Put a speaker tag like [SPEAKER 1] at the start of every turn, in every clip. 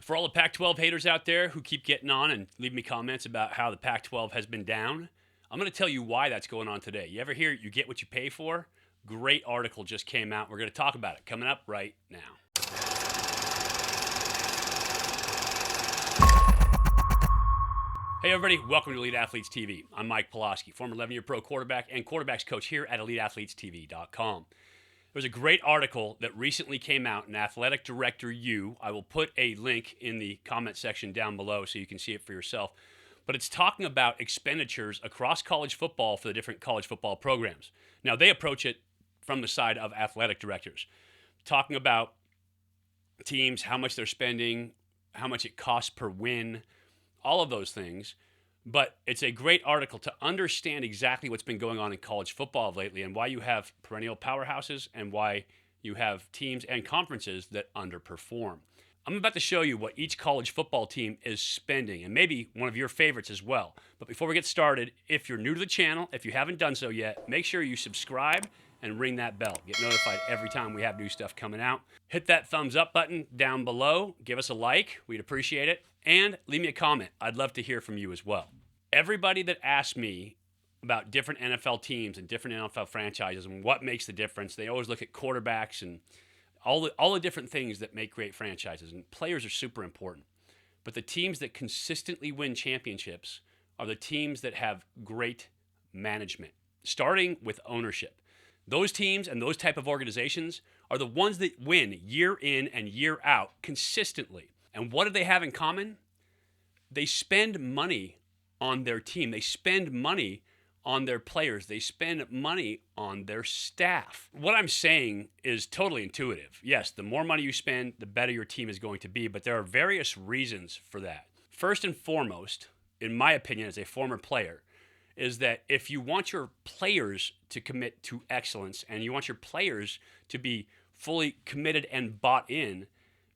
[SPEAKER 1] For all the Pac-12 haters out there who keep getting on and leave me comments about how the Pac-12 has been down, I'm going to tell you why that's going on today. You ever hear you get what you pay for? Great article just came out. We're going to talk about it coming up right now. Hey everybody, welcome to Elite Athletes TV. I'm Mike Pulaski, former 11-year pro quarterback and quarterbacks coach here at EliteAthletesTV.com. There was a great article that recently came out in Athletic Director U. I will put a link in the comment section down below so you can see it for yourself. But it's talking about expenditures across college football for the different college football programs. Now, they approach it from the side of athletic directors, talking about teams, how much they're spending, how much it costs per win, all of those things. But it's a great article to understand exactly what's been going on in college football lately and why you have perennial powerhouses and why you have teams and conferences that underperform. I'm about to show you what each college football team is spending, and maybe one of your favorites as well. But before we get started, if you're new to the channel, if you haven't done so yet, make sure you subscribe and ring that bell. Get notified every time we have new stuff coming out. Hit that thumbs up button down below. Give us a like. We'd appreciate it. And leave me a comment. I'd love to hear from you as well. Everybody that asks me about different NFL teams and different NFL franchises and what makes the difference, they always look at quarterbacks and all the different things that make great franchises. And players are super important. But the teams that consistently win championships are the teams that have great management, starting with ownership. Those teams and those type of organizations are the ones that win year in and year out consistently. And what do they have in common? They spend money on their team. They spend money on their players. They spend money on their staff. What I'm saying is totally intuitive. Yes, the more money you spend, the better your team is going to be, but there are various reasons for that. First and foremost, in my opinion as a former player, is that if you want your players to commit to excellence and you want your players to be fully committed and bought in,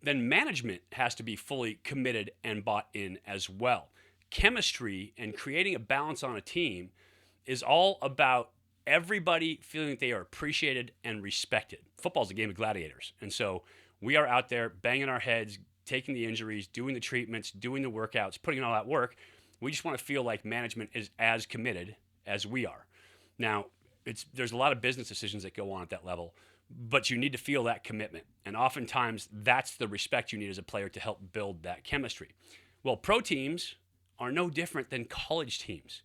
[SPEAKER 1] then management has to be fully committed and bought in as well. Chemistry and creating a balance on a team is all about everybody feeling that they are appreciated and respected. Football is a game of gladiators. And so we are out there banging our heads, taking the injuries, doing the treatments, doing the workouts, putting in all that work. We just want to feel like management is as committed as we are. Now, there's a lot of business decisions that go on at that level, but you need to feel that commitment. And oftentimes, that's the respect you need as a player to help build that chemistry. Well, pro teams are no different than college teams.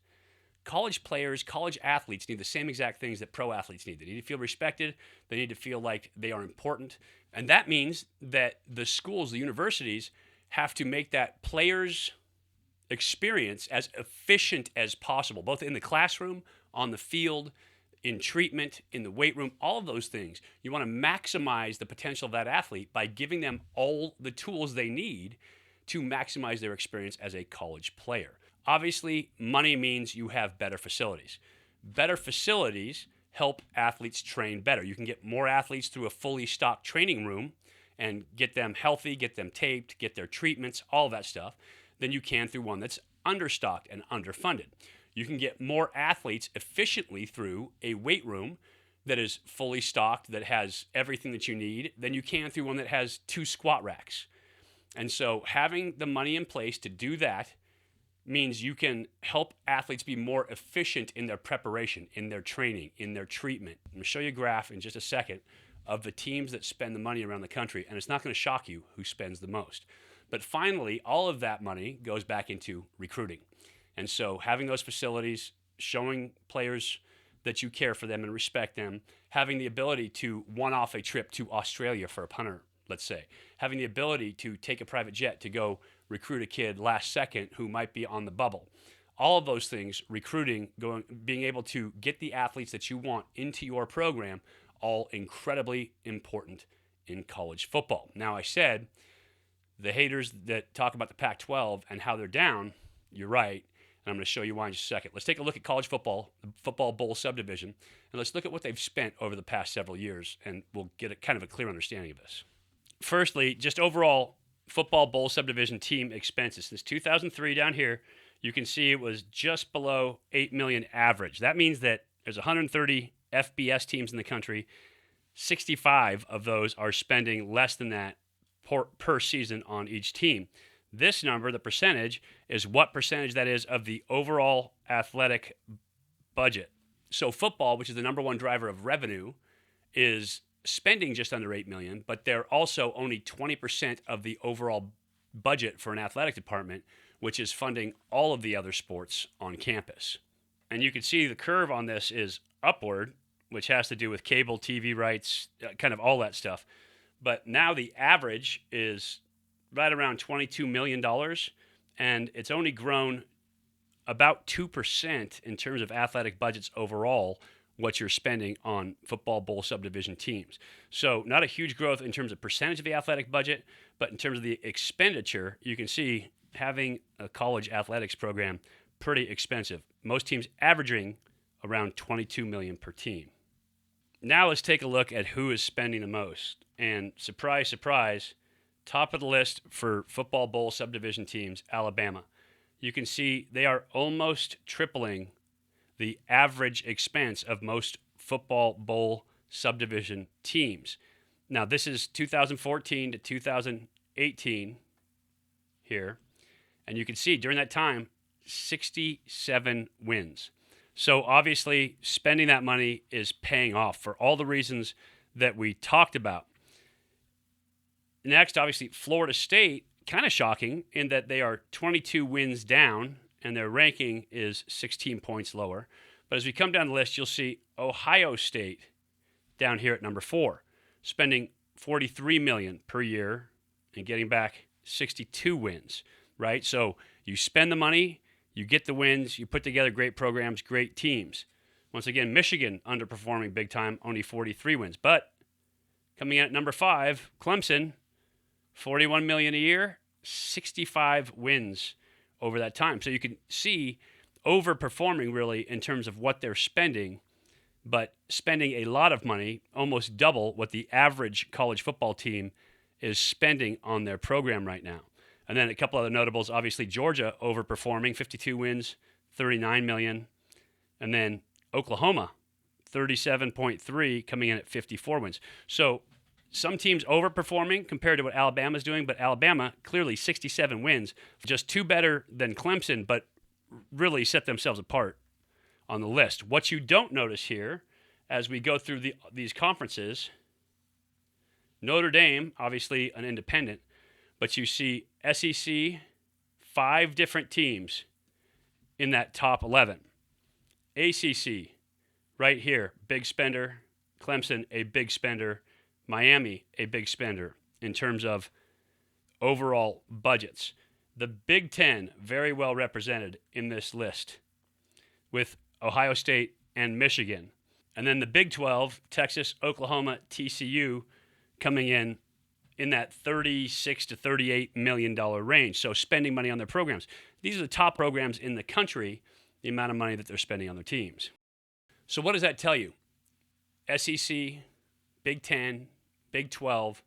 [SPEAKER 1] College players, college athletes need the same exact things that pro athletes need. They need to feel respected. They need to feel like they are important. And that means that the schools, the universities, have to make that players' experience as efficient as possible, both in the classroom, on the field, in treatment, in the weight room, all of those things. You want to maximize the potential of that athlete by giving them all the tools they need to maximize their experience as a college player. Obviously, money means you have better facilities. Better facilities help athletes train better. You can get more athletes through a fully stocked training room and get them healthy, get them taped, get their treatments, all of that stuff, than you can through one that's understocked and underfunded. You can get more athletes efficiently through a weight room that is fully stocked, that has everything that you need, than you can through one that has 2 squat racks. And so having the money in place to do that means you can help athletes be more efficient in their preparation, in their training, in their treatment. I'm going to show you a graph in just a second of the teams that spend the money around the country, and it's not going to shock you who spends the most. But finally, all of that money goes back into recruiting. And so having those facilities, showing players that you care for them and respect them, having the ability to one-off a trip to Australia for a punter, let's say, having the ability to take a private jet to go recruit a kid last second who might be on the bubble. All of those things, recruiting, being able to get the athletes that you want into your program, all incredibly important in college football. Now, I said the haters that talk about the Pac-12 and how they're down, you're right, and I'm going to show you why in just a second. Let's take a look at college football, the football bowl subdivision, and let's look at what they've spent over the past several years, and we'll get a kind of a clear understanding of this. Firstly, just overall football bowl subdivision team expenses. Since 2003 down here, you can see it was just below $8 million average. That means that there's 130 FBS teams in the country. 65 of those are spending less than that per season on each team. This number, the percentage, is what percentage that is of the overall athletic budget. So football, which is the number one driver of revenue, is spending just under $8 million, but they're also only 20% of the overall budget for an athletic department, which is funding all of the other sports on campus. And you can see the curve on this is upward, which has to do with cable TV rights, kind of all that stuff. But now the average is right around $22 million, and it's only grown about 2% in terms of athletic budgets overall, what you're spending on football bowl subdivision teams. So not a huge growth in terms of percentage of the athletic budget, but in terms of the expenditure, you can see having a college athletics program pretty expensive. Most teams averaging around $22 million per team. Now let's take a look at who is spending the most. And surprise, surprise, top of the list for football bowl subdivision teams, Alabama. You can see they are almost tripling the average expense of most football bowl subdivision teams. Now, this is 2014 to 2018 here. And you can see during that time, 67 wins. So obviously, spending that money is paying off for all the reasons that we talked about. Next, obviously, Florida State, kind of shocking in that they are 22 wins down and their ranking is 16 points lower. But as we come down the list, you'll see Ohio State down here at number 4, spending $43 million per year and getting back 62 wins, right? So you spend the money, you get the wins, you put together great programs, great teams. Once again, Michigan underperforming big time, only 43 wins. But coming in at number 5, Clemson, $41 million a year, 65 wins over that time. So you can see overperforming really in terms of what they're spending, but spending a lot of money, almost double what the average college football team is spending on their program right now. And then a couple other notables, obviously Georgia overperforming, 52 wins, $39 million. And then Oklahoma, 37.3, coming in at 54 wins. So some teams overperforming compared to what Alabama's doing, but Alabama clearly 67 wins, just 2 better than Clemson, but really set themselves apart on the list. What you don't notice here as we go through these conferences, Notre Dame, obviously an independent, but you see SEC, 5 different teams in that top 11. ACC, right here, big spender. Clemson, a big spender. Miami, a big spender in terms of overall budgets. The Big Ten, very well represented in this list with Ohio State and Michigan. And then the Big 12, Texas, Oklahoma, TCU, coming in that $36 to $38 million range. So spending money on their programs. These are the top programs in the country, the amount of money that they're spending on their teams. So what does that tell you? SEC, Big 10, Big 12,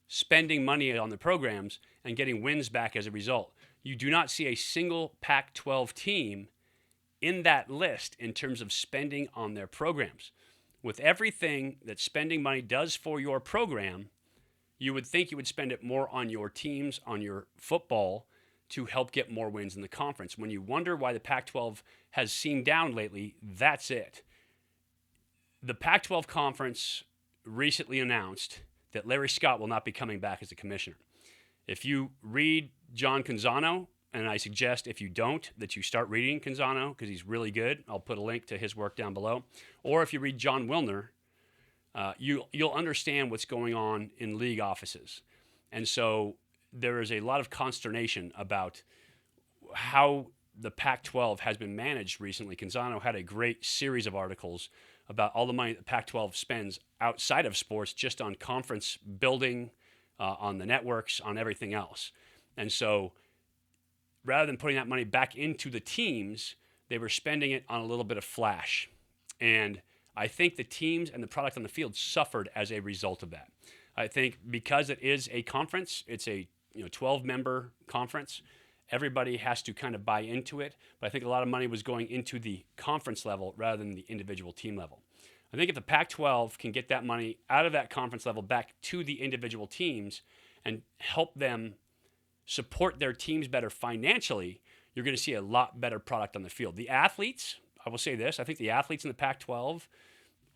[SPEAKER 1] spending money on the programs and getting wins back as a result. You do not see a single Pac-12 team in that list in terms of spending on their programs. With everything that spending money does for your program, you would think you would spend it more on your teams, on your football, to help get more wins in the conference. When you wonder why the Pac-12 has seen down lately, that's it. The Pac-12 conference recently announced that Larry Scott will not be coming back as a commissioner. If you read John Canzano, and I suggest if you don't, that you start reading Canzano because he's really good. I'll put a link to his work down below. Or if you read John Wilner, you'll understand what's going on in league offices. And so there is a lot of consternation about how the Pac-12 has been managed recently. Canzano had a great series of articles about all the money that Pac-12 spends outside of sports, just on conference building, on the networks, on everything else. And so rather than putting that money back into the teams, they were spending it on a little bit of flash. And I think the teams and the product on the field suffered as a result of that. I think because it is a conference, it's a 12-member conference, everybody has to kind of buy into it. But I think a lot of money was going into the conference level rather than the individual team level. I think if the Pac-12 can get that money out of that conference level back to the individual teams and help them support their teams better financially, you're going to see a lot better product on the field. The athletes, I will say this, I think the athletes in the Pac-12,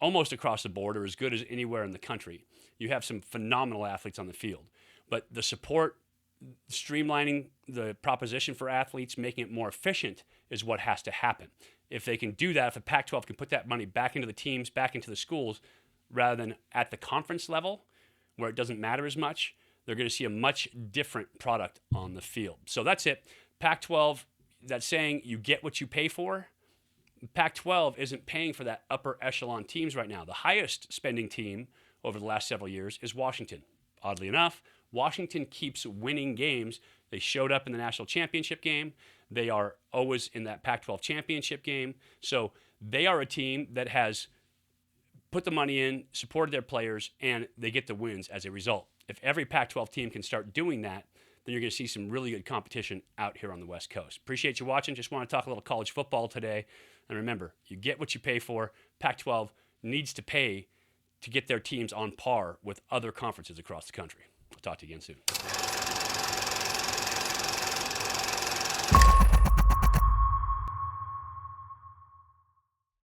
[SPEAKER 1] almost across the board, are as good as anywhere in the country. You have some phenomenal athletes on the field. But the support, streamlining the proposition for athletes, making it more efficient is what has to happen. If they can do that, if the Pac-12 can put that money back into the teams, back into the schools, rather than at the conference level where it doesn't matter as much, they're going to see a much different product on the field. So that's it. Pac-12, that saying, you get what you pay for. Pac-12 isn't paying for that upper echelon teams right now. The highest spending team over the last several years is Washington. Oddly enough, Washington keeps winning games. They showed up in the national championship game. They are always in that Pac-12 championship game. So they are a team that has put the money in, supported their players, and they get the wins as a result. If every Pac-12 team can start doing that, then you're going to see some really good competition out here on the West Coast. Appreciate you watching. Just want to talk a little college football today. And remember, you get what you pay for. Pac-12 needs to pay to get their teams on par with other conferences across the country. I'll talk to you again soon.